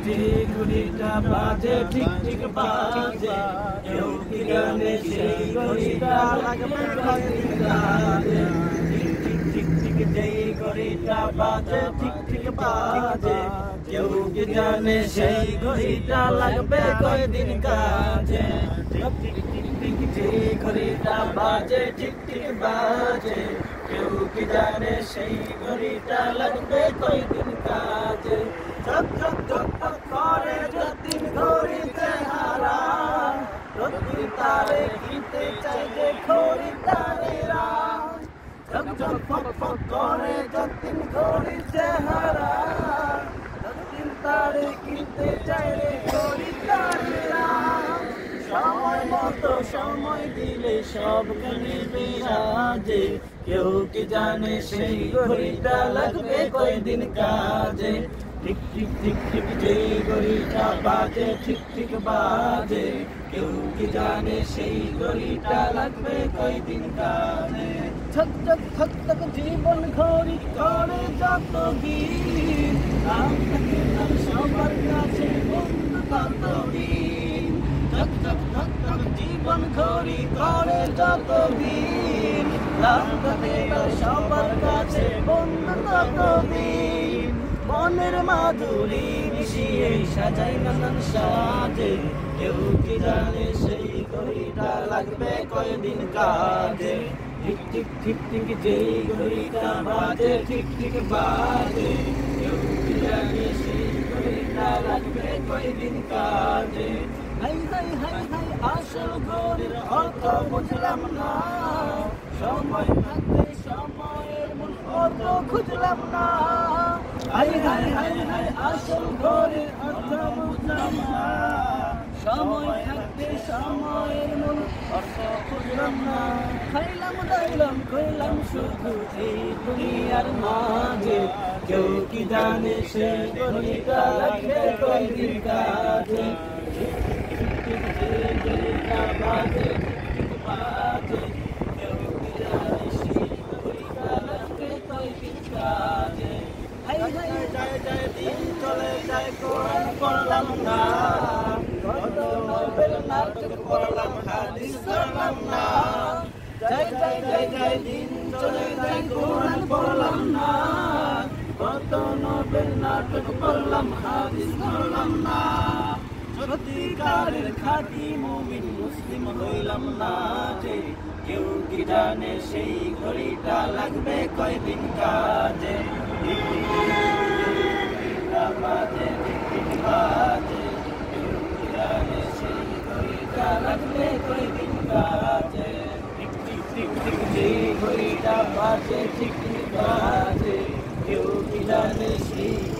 যে ঘড়িটা বাজে ঠিক ঠিক বাজে কেউ কি জানে সেই ঘড়িটা লাগবে কয়দিন কাজে ঠিক ঠিক ঠিক যেই ঘড়িটা বাজে ঠিক ঠিক বাজে কেউ কি জানে সেই ঘড়িটা লাগবে কয়দিন কাজে ঠিক ঠিক ঠিক যেই ঘড়িটা বাজে ঠিক ঠিক বাজে কেউ কি জানে সেই ঘড়িটা লাগবে কয়দিন কাজে ঝক ঝক ঝক ঝক করে যতদিন ঘড়িতে হারা ততদিন তারে কিনতে চাই যে খরিদ্দারেরা ঝক ঝক ফক ফক করে যতদিন ঘড়িতে হারা ততদিন তারে কিনতে চাই রে খরিদ্দারেরা সময় মতো সময় দিলে সব নিবে আজে কেউ কি জানে সেই ঘড়িটা লাগবে কয়দিন কাজে ঠিক ঠিক ঠিক ঠিক যেই ঘড়িটা বাজে ঠিক ঠিক বাজে কেউ কি জানে সেই ঘড়িটা লাগবে কয়দিন কাজে ছক ছক ছক ছক জীবন ঘড়ি করে যত দিন সবার কাছে বন্ধু ততদিন ছক ছক ছক ছক জীবন ঘড়ি করে যত দিন সবার কাছে বন্ধু ততদিন মনের মাধুরী মিশিয়ে সাজাই নানান সাজে কেউ কি জানে সেই ঘড়িটা লাগবে কয়দিন কাজে ঠিক ঠিক ঠিক ঠিক যেই ঘড়িটা বাজে ঠিক ঠিক বাজে কেউ কি জানে সেই ঘড়িটা লাগবে কয়দিন কাজে হাই হাই হাই হাই আসল ঘড়ির অর্থ বুঝলাম না সময় থাকতে সময়ের মূল অর্থ খুঁজলাম না হাই হাই হাই হাই আসল ঘড়ির অর্থ বুঝলাম না সময় থাকতে সময়ের মূল অর্থ খুঁজলাম না খাইলাম দাইলাম কইলাম শুধু এই দুনিয়ার মাঝে কেউ কি জানে সেই ঘড়িটা লাগবে কয়দিন কাজে বাজে বাজে কেউ কি জানে সেই ঘড়িটা লাগবে কয়দিন কাজে হাই হাই যায় যায় দিন চলে যায় কোরআন পড়লাম না কত নোবেল নাটক পড়লাম হাদিস পড়লাম না যায় যায় যায় যায় দিন চলে যায় কোরআন পড়লাম না কত নোবেল নাটক পড়লাম হাদিস পড়লাম না সত্যিকারের খাঁটি মুমিন মুসলিম হইলাম না যে কেউ কি জানে সেই ঘড়িটা লাগবে কয়দিন কাজে বাজে বাজে কেউ কি জানে সেই ঘড়িটা লাগবে কয়দিন কাজে ঠিক ঠিক ঠিক ঠিক যেই ঘড়িটা বাজে ঠিক ঠিক বাজে কেউ কি জানে সেই